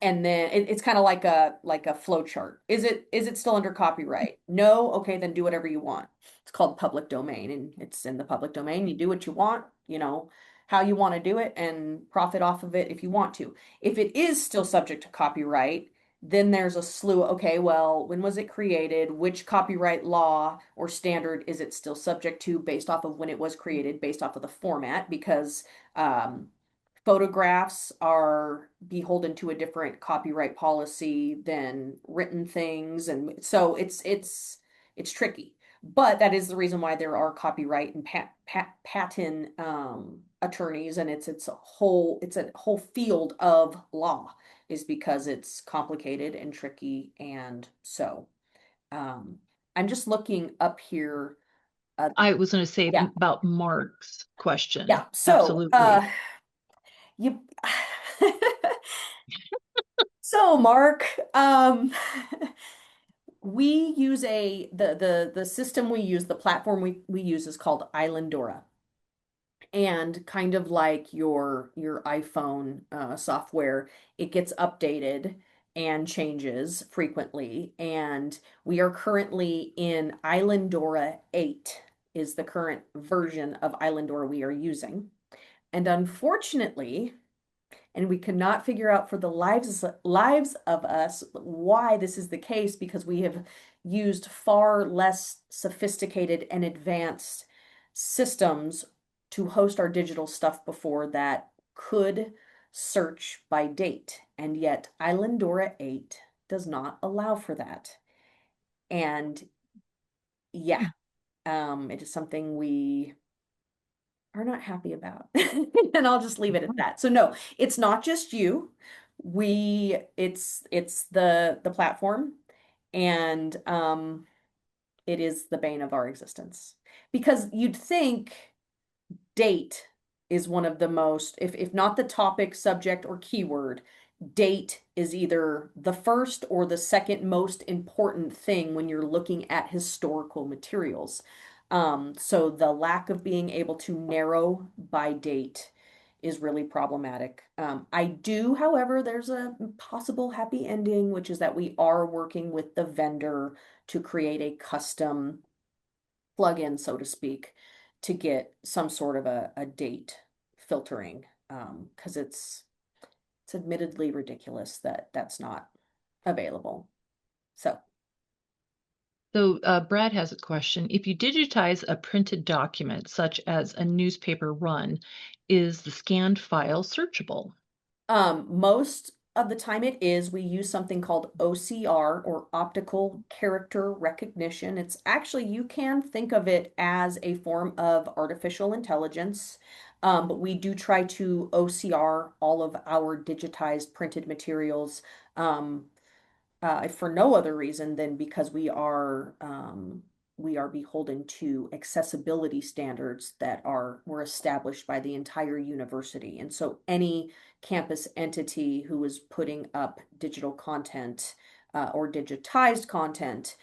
And then it's kind of like a flow chart. Is it still under copyright? No. Okay, then do whatever you want. It's called public domain, and it's in the public domain. You do what you want, how you want to do it, and profit off of it if you want to. If it is still subject to copyright, then there's a slew. Okay, well, when was it created? Which copyright law or standard is it still subject to based off of when it was created, based off of the format? Because photographs are beholden to a different copyright policy than written things, and so it's tricky. But that is the reason why there are copyright and patent attorneys, and it's a whole field of law, is because it's complicated and tricky. And so I'm just looking up here. I was going to say Yeah. about Mark's question. Yeah. So Absolutely. you so Mark, we use the system we use, the platform we use is called Islandora. And kind of like your iPhone software, it gets updated and changes frequently. And we are currently in Islandora 8 is the current version of Islandora we are using. And unfortunately, And we cannot figure out for the lives of us why this is the case, because we have used far less sophisticated and advanced systems to host our digital stuff before that could search by date. And yet Islandora 8 does not allow for that. And yeah, it is something we are not happy about. And I'll just leave it at that. So no, it's not just you. It's the platform, and it is the bane of our existence. Because you'd think date is one of the most, if not the topic, subject, or keyword, date is either the first or the second most important thing when you're looking at historical materials. So the lack of being able to narrow by date is really problematic. I do, however, there's a possible happy ending, which is that we are working with the vendor to create a custom plug-in, so to speak, to get some sort of a date filtering, because it's admittedly ridiculous that that's not available. So Brad has a question. If you digitize a printed document, such as a newspaper run, is the scanned file searchable? most of the time it is. We use something called OCR, or optical character recognition. It's actually, you can think of it as a form of artificial intelligence. But we do try to OCR all of our digitized printed materials. If for no other reason than because we are beholden to accessibility standards that were established by the entire university. And so any campus entity who is putting up digital content, or digitized content,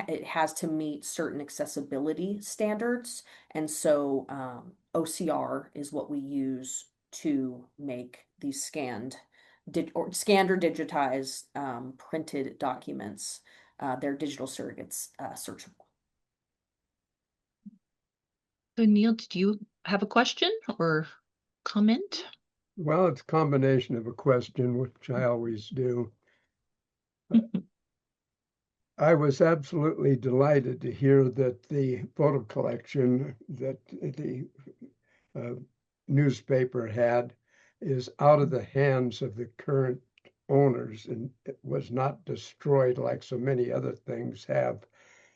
it has to meet certain accessibility standards. And so OCR is what we use to make these scanned or digitized printed documents, their digital surrogates, searchable. So Neal, did you have a question or comment? Well, it's a combination of a question, which I always do. I was absolutely delighted to hear that the photo collection that the newspaper had is out of the hands of the current owners, and it was not destroyed like so many other things have.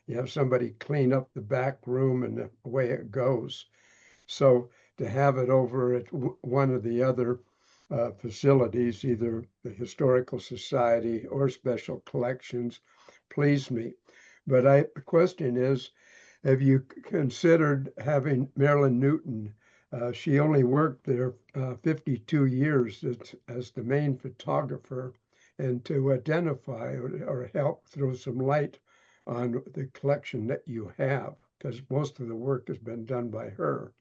You have somebody clean up the back room and away it goes. So to have it over at one of the other facilities, either the Historical Society or Special Collections, pleased me. But the question is, have you considered having Marilyn Newton? She only worked there 52 years as the main photographer, and to identify or help throw some light on the collection that you have, because most of the work has been done by her.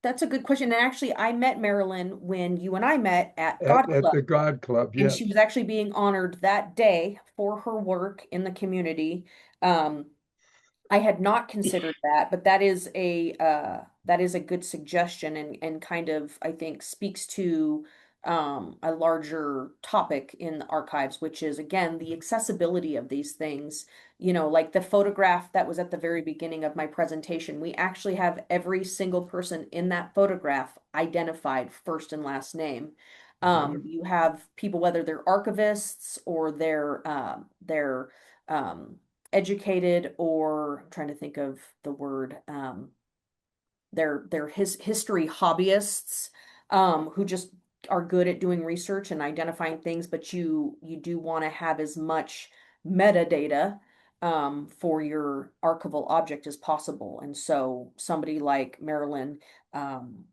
That's a good question. And actually, I met Marilyn when you and I met at God At Club, the God Club, and yes. she was actually being honored that day for her work in the community. Um, I had not considered that, but that is a good suggestion, and kind of, I think, speaks to a larger topic in the archives, which is, again, the accessibility of these things. You know, like the photograph that was at the very beginning of my presentation, we actually have every single person in that photograph identified first and last name. You have people, whether they're archivists or they're educated, or I'm trying to think of the word, they're history hobbyists, who just are good at doing research and identifying things, but you do want to have as much metadata for your archival object as possible. And so somebody like Marilyn,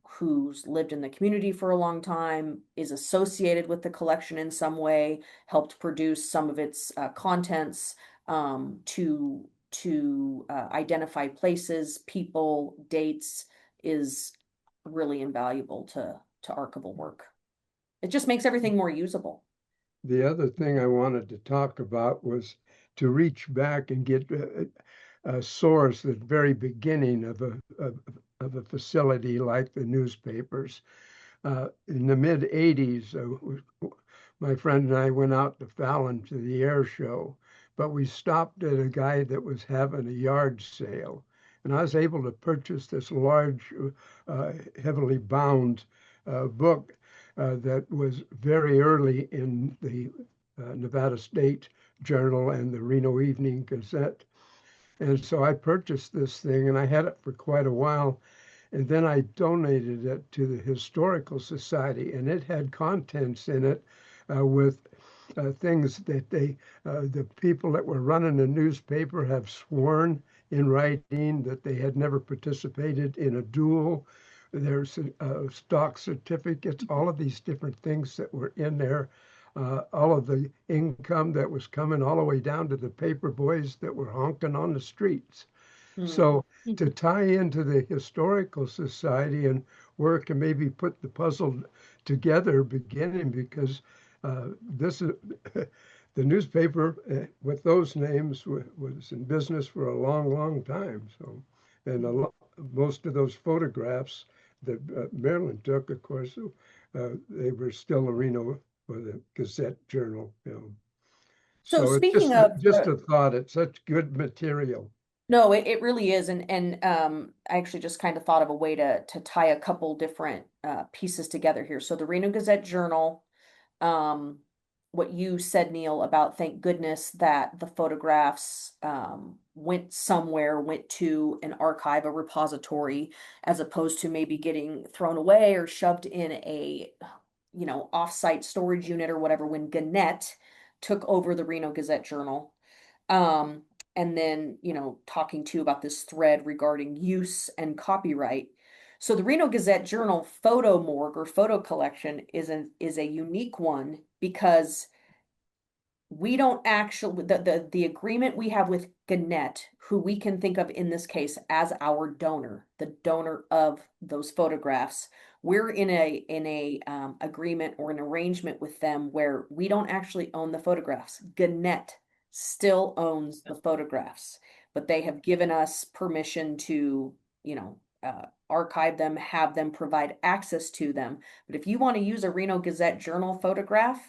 who's lived in the community for a long time, is associated with the collection in some way, helped produce some of its contents, to identify places, people, dates, is really invaluable to archival work. It just makes everything more usable. The other thing I wanted to talk about was to reach back and get a source at the very beginning of a facility like the newspapers. In the mid 80s, my friend and I went out to Fallon to the air show, but we stopped at a guy that was having a yard sale. And I was able to purchase this large, heavily bound book that was very early in the Nevada State Journal and the Reno Evening Gazette. And so I purchased this thing and I had it for quite a while. And then I donated it to the Historical Society, and it had contents in it with things that the people that were running the newspaper have sworn in writing that they had never participated in a duel. There's stock certificates, all of these different things that were in there, all of the income that was coming all the way down to the paper boys that were honking on the streets. So to tie into the Historical Society and work and maybe put the puzzle together beginning, because this is the newspaper with those names was in business for a long, long time. So, and most of those photographs that Marilyn took, of course, they were still a Reno or the Gazette Journal. So So it's speaking of just a thought. It's such good material. No, it really is. And I actually just kind of thought of a way to tie a couple different pieces together here. So the Reno Gazette Journal, what you said, Neal, about thank goodness that the photographs went somewhere, went to an archive, a repository, as opposed to maybe getting thrown away or shoved in a, offsite storage unit or whatever when Gannett took over the Reno Gazette Journal. And then, talking to you about this thread regarding use and copyright. So the Reno Gazette Journal photo morgue or photo collection is a unique one because we don't actually the agreement we have with Gannett, who we can think of in this case as our donor, the donor of those photographs. We're in a agreement or an arrangement with them where we don't actually own the photographs. Gannett still owns the photographs, but they have given us permission to, archive them, have them provide access to them. But if you want to use a Reno Gazette Journal photograph,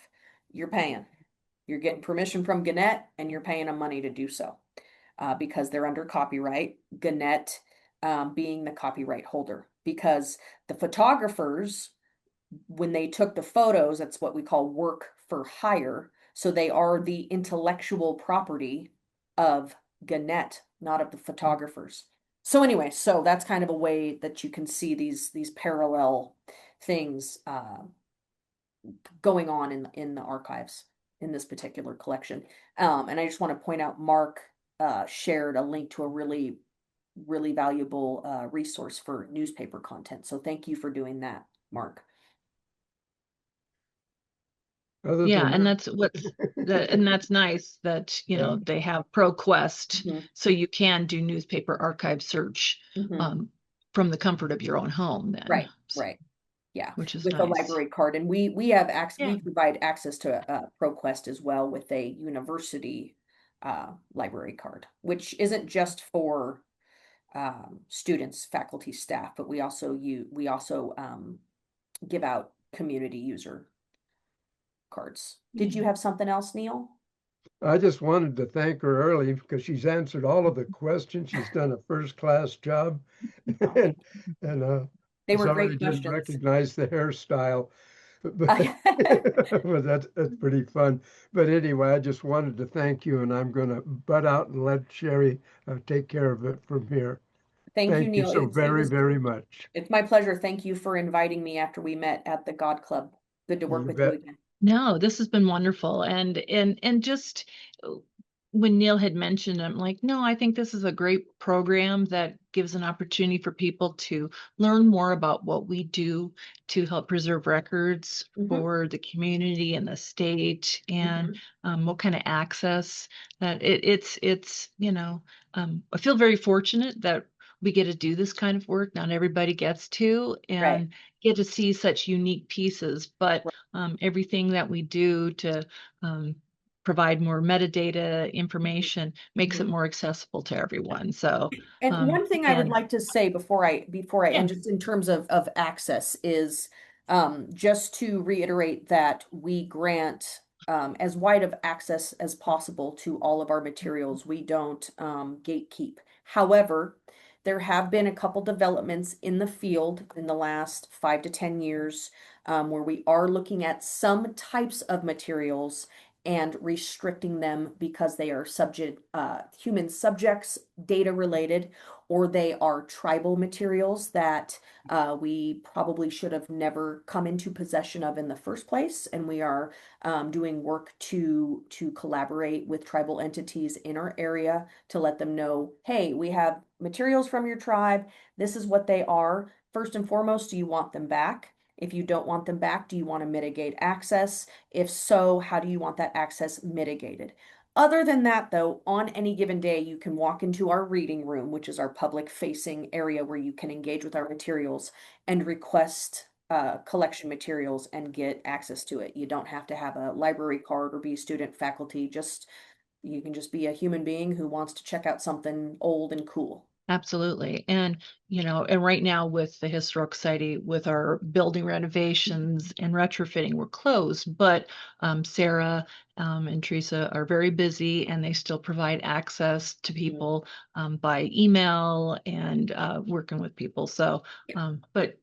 you're paying. You're getting permission from Gannett and you're paying them money to do so because they're under copyright, Gannett being the copyright holder. Because the photographers, when they took the photos, that's what we call work for hire. So they are the intellectual property of Gannett, not of the photographers. So anyway, so that's kind of a way that you can see these parallel things going on in the archives in this particular collection. And I just want to point out, Mark shared a link to a really, really valuable resource for newspaper content. So thank you for doing that, Mark. And that's and that's nice that they have ProQuest, so you can do newspaper archive search from the comfort of your own home. Then right, yeah, which is with nice. a library card, and we have access. We provide access to ProQuest as well with a university library card, which isn't just for students, faculty, staff, but we also give out community user cards. Did you have something else, Neal? I just wanted to thank her early because she's answered all of the questions. She's done a first-class job. and they were sorry great I questions. didn't recognize the hairstyle, but, but that's pretty fun. But anyway, I just wanted to thank you, and I'm going to butt out and let Sherry take care of it from here. Thank you, Neal. So very, very much. It's my pleasure. Thank you for inviting me after we met at the God Club. Good to work with you again. No, this has been wonderful. And just when Neal had mentioned, I'm like, no, I think this is a great program that gives an opportunity for people to learn more about what we do to help preserve records for the community and the state, and what kind of access that it's I feel very fortunate that we get to do this kind of work. Not everybody gets to, and get to see such unique pieces, but everything that we do to provide more metadata information, makes it more accessible to everyone. So, And one thing I would and like to say before I yeah, end, just in terms of access, is just to reiterate that we grant as wide of access as possible to all of our materials. We don't gatekeep. However, there have been a couple developments in the field in the last 5 to 10 years where we are looking at some types of materials and restricting them because they are human subjects, data related, or they are tribal materials that we probably should have never come into possession of in the first place. And we are doing work to collaborate with tribal entities in our area to let them know, hey, we have materials from your tribe. This is what they are. First and foremost, do you want them back? If you don't want them back, do you want to mitigate access? If so, how do you want that access mitigated? Other than that, though, on any given day, you can walk into our reading room, which is our public facing area where you can engage with our materials and request collection materials and get access to it. You don't have to have a library card or be a student, faculty. You can just be a human being who wants to check out something old and cool. absolutely. And, and right now with the Historic Society, with our building renovations and retrofitting, we're closed, but Sarah and Teresa are very busy and they still provide access to people by email and working with people. So, but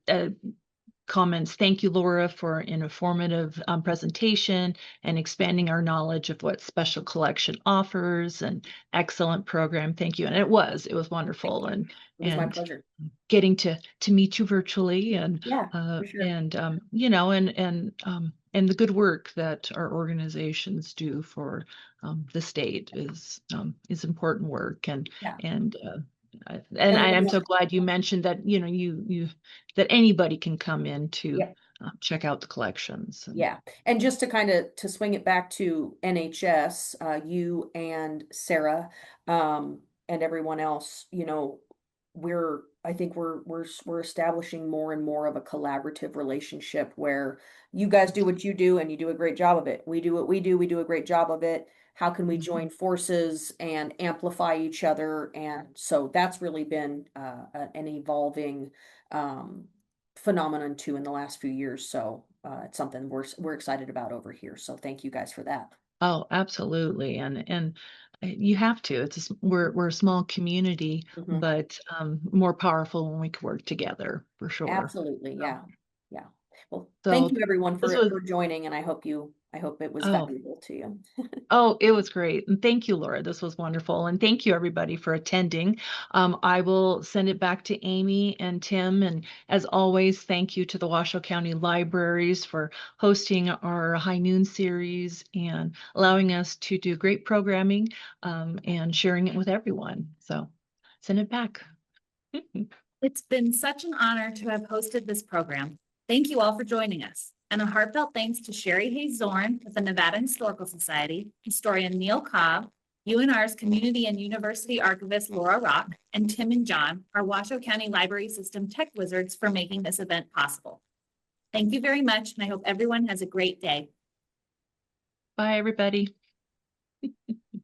comments. Thank you, Laura, for an informative presentation and expanding our knowledge of what Special Collection offers, and excellent program. Thank you. And it was wonderful. And It was my pleasure. Getting to meet you virtually and Yeah, for sure. and and the good work that our organizations do for the state is important work. And I'm so glad you mentioned that, you that anybody can come in to check out the collections. Yeah. And just to kind of to swing it back to NHS, you and Sarah, and everyone else, I think we're establishing more and more of a collaborative relationship where you guys do what you do and you do a great job of it. We do what we do a great job of it. How can we join forces and amplify each other? And so that's really been an evolving phenomenon too in the last few years. So it's something we're excited about over here. So thank you guys for that. Oh, absolutely. And you have to. We're a small community, but more powerful when we can work together, for sure. Absolutely. Yeah. Yeah. Well, thank you everyone for joining, and I hope it was valuable to you. Oh, it was great. And thank you, Laura. This was wonderful. And thank you, everybody, for attending. I will send it back to Amy and Tim. And as always, thank you to the Washoe County Libraries for hosting our High Noon series and allowing us to do great programming and sharing it with everyone. So send it back. It's been such an honor to have hosted this program. Thank you all for joining us. And a heartfelt thanks to Sherry Hayes Zorn with the Nevada Historical Society, historian Neal Cobb, UNR's Community and University Archivist Laura Rocke, and Tim and John, our Washoe County Library System tech wizards, for making this event possible. Thank you very much, and I hope everyone has a great day. Bye, everybody.